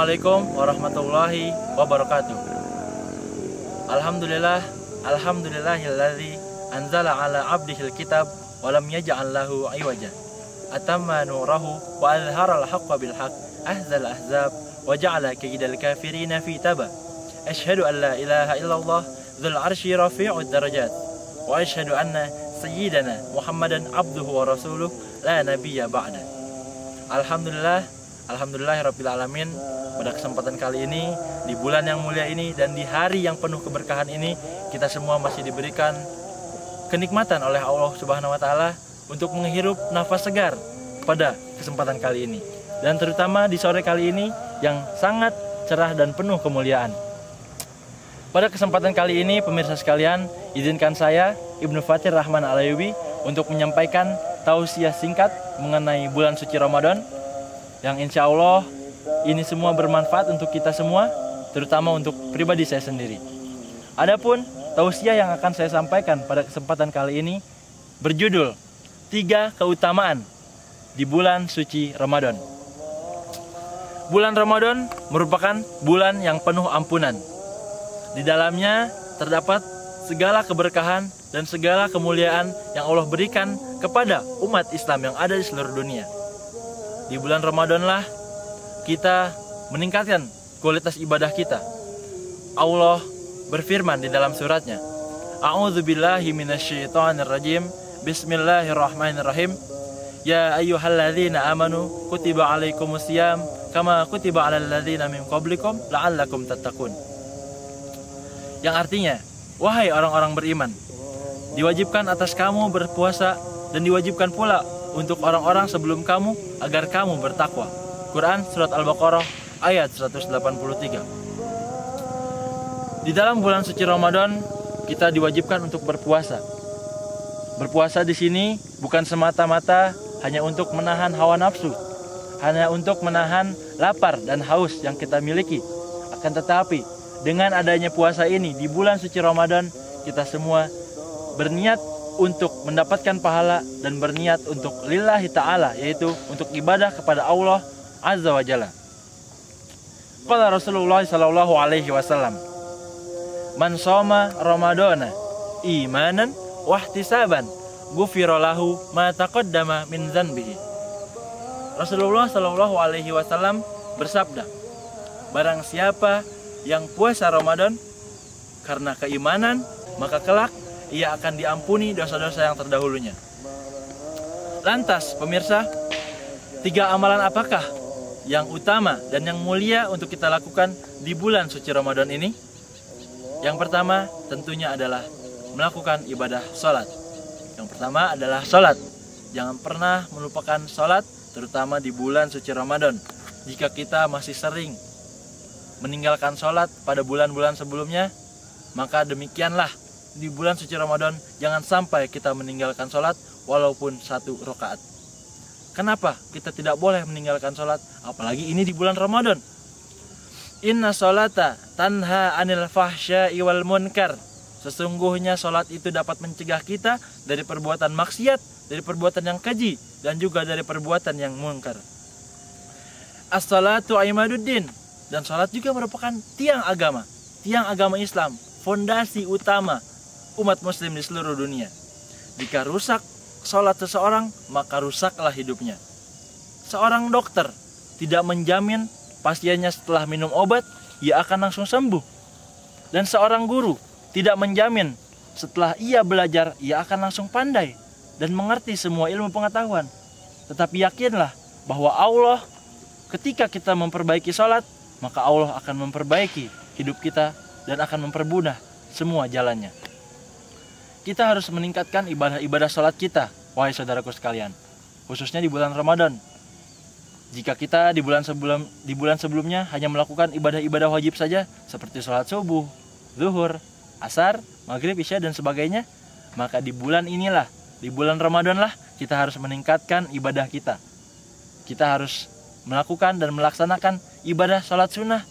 Assalamualaikum warahmatullahi wabarakatuh. Alhamdulillahilladzi anzala ala abdihil kitab wa lam yaj'al lahu iwaja. Atamma nurahu wa azharal haqqa bil haqq ahzal ahzab wa ja'ala kaidal kafirina fi tabah. Asyhadu an la ilaha illallah dzul arsy rafi'ud darajat wa asyhadu anna sayyidana Muhammadan abduhu wa rasuluh la nabiyya ba'da. Alhamdulillahirabbil alamin. Pada kesempatan kali ini, di bulan yang mulia ini dan di hari yang penuh keberkahan ini, kita semua masih diberikan kenikmatan oleh Allah Subhanahu wa taala untuk menghirup nafas segar pada kesempatan kali ini. Dan terutama di sore kali ini yang sangat cerah dan penuh kemuliaan. Pada kesempatan kali ini, pemirsa sekalian, izinkan saya, Ibnu Fatir Rahman Al-Ayyubi, untuk menyampaikan tausiah singkat mengenai bulan suci Ramadan, yang insya Allah ini semua bermanfaat untuk kita semua, terutama untuk pribadi saya sendiri. Adapun tausiah yang akan saya sampaikan pada kesempatan kali ini berjudul 3 keutamaan di bulan suci Ramadan. Bulan Ramadan merupakan bulan yang penuh ampunan. Di dalamnya terdapat segala keberkahan dan segala kemuliaan yang Allah berikan kepada umat Islam yang ada di seluruh dunia. Di bulan Ramadanlah kita meningkatkan kualitas ibadah kita. Allah berfirman di dalam suratnya, A'udzubillahi minasyaitonirrajim. Bismillahirrahmanirrahim. Ya ayyuhalladzina amanu kutiba alaikumusiyam kama kutiba alal ladzina min qablikum la'allakum tattaqun. Yang artinya, wahai orang-orang beriman, diwajibkan atas kamu berpuasa dan diwajibkan pula untuk orang-orang sebelum kamu agar kamu bertakwa. Quran Surat Al-Baqarah ayat 183. Di dalam bulan suci Ramadan kita diwajibkan untuk berpuasa. Berpuasa di sini bukan semata-mata hanya untuk menahan hawa nafsu, hanya untuk menahan lapar dan haus yang kita miliki. Akan tetapi dengan adanya puasa ini di bulan suci Ramadan, kita semua berniat untuk mendapatkan pahala dan berniat untuk lillahi ta'ala, yaitu untuk ibadah kepada Allah Azza wa Jalla. Qala Rasulullah sallallahu alaihi wasallam, man shoma ramadana imanan wa ihtisaban ghufira lahu ma taqaddama min dzanbihi. Rasulullah sallallahu alaihi wasallam bersabda, barang siapa yang puasa Ramadan karena keimanan, maka kelak ia akan diampuni dosa-dosa yang terdahulunya. Lantas, pemirsa, 3 amalan apakah yang utama dan yang mulia untuk kita lakukan di bulan suci Ramadan ini? Yang pertama tentunya adalah melakukan ibadah sholat. Yang pertama adalah sholat. Jangan pernah melupakan sholat, terutama di bulan suci Ramadan. Jika kita masih sering meninggalkan sholat pada bulan-bulan sebelumnya, maka demikianlah di bulan suci Ramadan jangan sampai kita meninggalkan sholat walaupun 1 rakaat. Kenapa kita tidak boleh meninggalkan sholat? Apalagi ini di bulan Ramadan. Inna sholata tanha anil fahsya'i wal munkar. Sesungguhnya sholat itu dapat mencegah kita dari perbuatan maksiat, dari perbuatan yang keji, dan juga dari perbuatan yang munkar. As-sholatu imaduddin. Dan sholat juga merupakan tiang agama Islam, fondasi utama umat muslim di seluruh dunia. Jika rusak sholat seseorang, maka rusaklah hidupnya. Seorang dokter tidak menjamin pasiennya setelah minum obat ia akan langsung sembuh. Dan seorang guru tidak menjamin setelah ia belajar ia akan langsung pandai dan mengerti semua ilmu pengetahuan. Tetapi yakinlah bahwa Allah ketika kita memperbaiki sholat, maka Allah akan memperbaiki hidup kita dan akan mempermudah semua jalannya. Kita harus meningkatkan ibadah-ibadah sholat kita, wahai saudaraku sekalian, khususnya di bulan Ramadan. Jika kita di bulan sebelumnya hanya melakukan ibadah-ibadah wajib saja, seperti sholat subuh, zuhur, asar, maghrib, isya, dan sebagainya, maka di bulan inilah, di bulan Ramadanlah, kita harus meningkatkan ibadah kita. Kita harus melakukan dan melaksanakan ibadah sholat sunnah,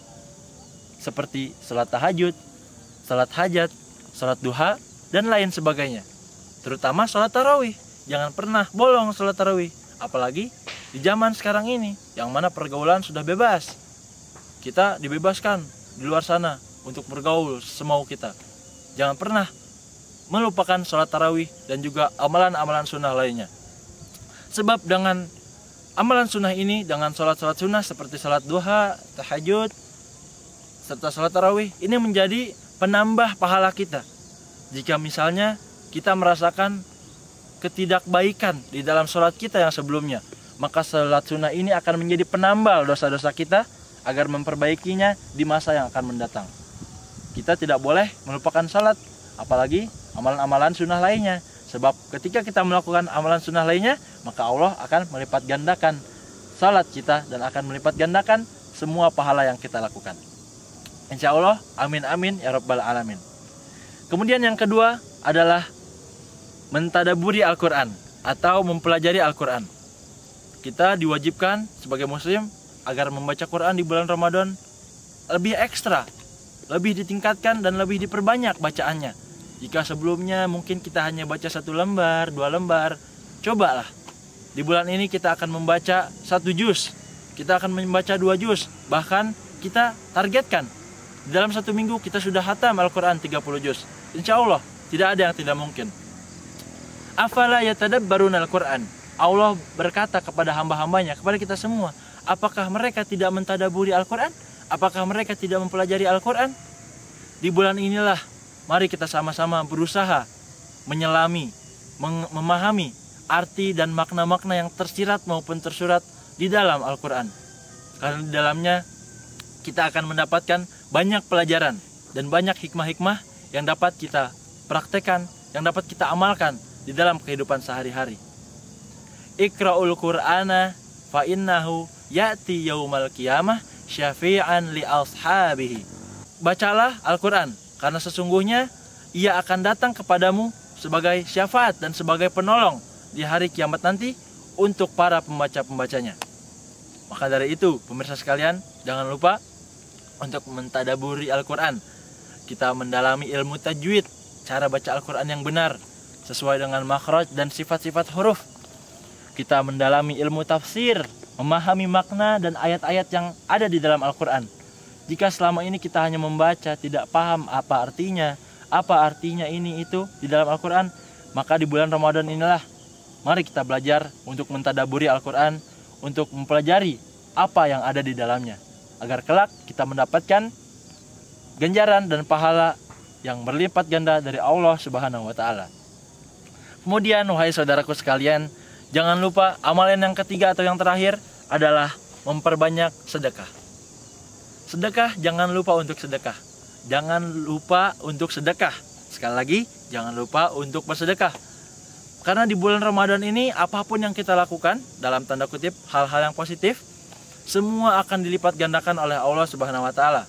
seperti sholat tahajud, sholat hajat, sholat duha, dan lain sebagainya. Terutama sholat tarawih. Jangan pernah bolong sholat tarawih. Apalagi di zaman sekarang ini, yang mana pergaulan sudah bebas. kita dibebaskan di luar sana untuk bergaul semau kita. Jangan pernah melupakan sholat tarawih dan juga amalan-amalan sunnah lainnya. Sebab dengan amalan sunnah ini, dengan sholat-sholat sunnah seperti sholat duha, tahajud, serta sholat tarawih, ini menjadi penambah pahala kita. Jika misalnya kita merasakan ketidakbaikan di dalam sholat kita yang sebelumnya, maka sholat sunnah ini akan menjadi penambal dosa-dosa kita agar memperbaikinya di masa yang akan mendatang. Kita tidak boleh melupakan sholat, apalagi amalan-amalan sunnah lainnya. Sebab ketika kita melakukan amalan sunnah lainnya, maka Allah akan melipat gandakan salat kita dan akan melipat gandakan semua pahala yang kita lakukan. Insya Allah, amin amin ya rabbal alamin. Kemudian yang kedua adalah mentadaburi Al-Quran atau mempelajari Al-Quran. Kita diwajibkan sebagai muslim agar membaca Quran di bulan Ramadan lebih ekstra, lebih ditingkatkan dan lebih diperbanyak bacaannya. Jika sebelumnya mungkin kita hanya baca 1 lembar, 2 lembar, cobalah. Di bulan ini kita akan membaca 1 juz, kita akan membaca 2 juz, bahkan kita targetkan di dalam 1 minggu kita sudah hatam Al-Quran 30 juz. Insya Allah tidak ada yang tidak mungkin. Afala yatadabbaruna Al-Quran. Allah berkata kepada hamba-hambanya, kepada kita semua, apakah mereka tidak mentadaburi Al-Quran? Apakah mereka tidak mempelajari Al-Quran? Di bulan inilah mari kita sama-sama berusaha menyelami, memahami arti dan makna-makna yang tersirat maupun tersurat di dalam Al-Quran. Karena di dalamnya kita akan mendapatkan banyak pelajaran dan banyak hikmah-hikmah yang dapat kita praktekkan, yang dapat kita amalkan di dalam kehidupan sehari-hari. Iqra'ul Qur'ana fa innahu ya'ti yaumal qiyamah syafi'an li ashabihi. Bacalah Al-Quran, karena sesungguhnya ia akan datang kepadamu sebagai syafaat dan sebagai penolong di hari kiamat nanti untuk para pembaca-pembacanya. Maka dari itu, pemirsa sekalian, jangan lupa untuk mentadaburi Al-Quran. Kita mendalami ilmu tajwid, cara baca Al-Quran yang benar, sesuai dengan makhraj dan sifat-sifat huruf. Kita mendalami ilmu tafsir, memahami makna dan ayat-ayat yang ada di dalam Al-Quran. Jika selama ini kita hanya membaca, tidak paham apa artinya ini itu di dalam Al-Quran, maka di bulan Ramadan inilah mari kita belajar untuk mentadaburi Al-Quran, untuk mempelajari apa yang ada di dalamnya, agar kelak kita mendapatkan ganjaran dan pahala yang berlipat ganda dari Allah Subhanahu wa Ta'ala. Kemudian, wahai saudaraku sekalian, jangan lupa amalan yang ketiga atau yang terakhir adalah memperbanyak sedekah. Sedekah, jangan lupa untuk sedekah. Jangan lupa untuk sedekah. Sekali lagi, jangan lupa untuk bersedekah. Karena di bulan Ramadan ini, apapun yang kita lakukan, dalam tanda kutip, hal-hal yang positif, semua akan dilipat gandakan oleh Allah Subhanahu wa Ta'ala.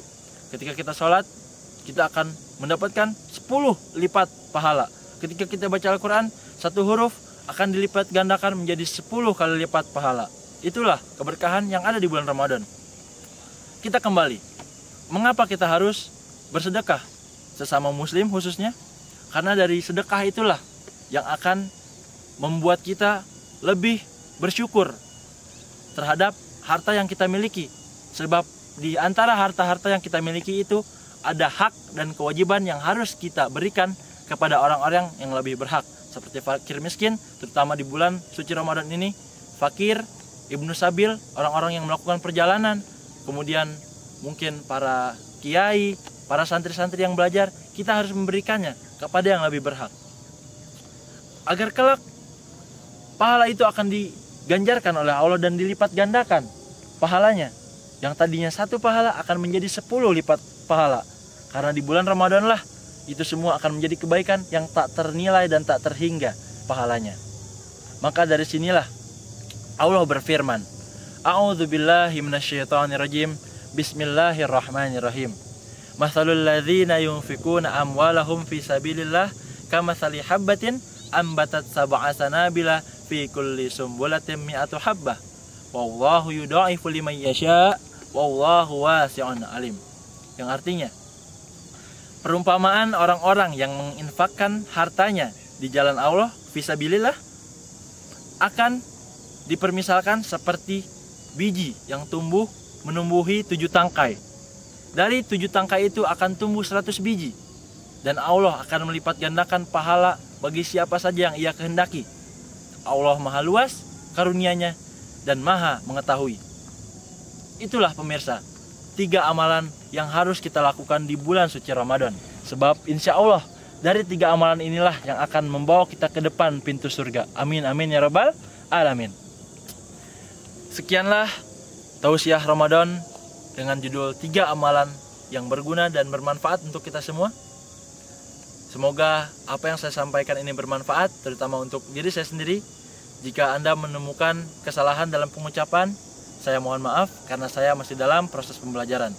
Ketika kita sholat, kita akan mendapatkan 10 lipat pahala. Ketika kita baca Al-Quran, 1 huruf akan dilipat gandakan menjadi 10 kali lipat pahala. Itulah keberkahan yang ada di bulan Ramadan. Kita kembali, mengapa kita harus bersedekah sesama muslim khususnya? Karena dari sedekah itulah yang akan membuat kita lebih bersyukur terhadap harta yang kita miliki. Sebab di antara harta-harta yang kita miliki itu ada hak dan kewajiban yang harus kita berikan kepada orang-orang yang lebih berhak. Seperti fakir miskin, terutama di bulan suci Ramadan ini, fakir, ibnu sabil, orang-orang yang melakukan perjalanan, kemudian mungkin para kiai, para santri-santri yang belajar, kita harus memberikannya kepada yang lebih berhak. Agar kelak pahala itu akan diganjarkan oleh Allah dan dilipat gandakan pahalanya. Yang tadinya 1 pahala akan menjadi 10 lipat pahala. Karena di bulan Ramadan lah itu semua akan menjadi kebaikan yang tak ternilai dan tak terhingga pahalanya. Maka dari sinilah Allah berfirman, A'udzubillahi minasyaitonirrajim. Bismillahirrahmanirrahim. Mathalul ladzina yunfikuna amwalahum fi sabilillah kamathali habbatin ambatat sab'a sanabila fi kulli sumbulatin mi'atu habbah. Wallahu yudha'ifu liman yasha' wallahu wasi'un alim. Yang artinya, perumpamaan orang-orang yang menginfakkan hartanya di jalan Allah fisabilillah akan dipermisalkan seperti biji yang tumbuh menumbuhi 7 tangkai. Dari 7 tangkai itu akan tumbuh 100 biji. Dan Allah akan melipat gandakan pahala bagi siapa saja yang ia kehendaki. Allah maha luas karunia-Nya dan maha mengetahui. Itulah pemirsa, 3 amalan yang harus kita lakukan di bulan suci Ramadan. Sebab insya Allah dari 3 amalan inilah yang akan membawa kita ke depan pintu surga. Amin amin ya rabbal alamin. Sekianlah tausiah Ramadan dengan judul 3 amalan yang berguna dan bermanfaat untuk kita semua. Semoga apa yang saya sampaikan ini bermanfaat, terutama untuk diri saya sendiri. Jika Anda menemukan kesalahan dalam pengucapan, saya mohon maaf karena saya masih dalam proses pembelajaran.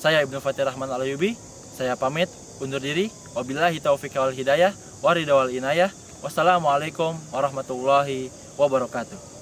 Saya Ibnu Fatir Rahman Al-Ayubi, saya pamit undur diri. Wabillahi taufiq wal hidayah, waridha wal inayah. Wassalamualaikum warahmatullahi wabarakatuh.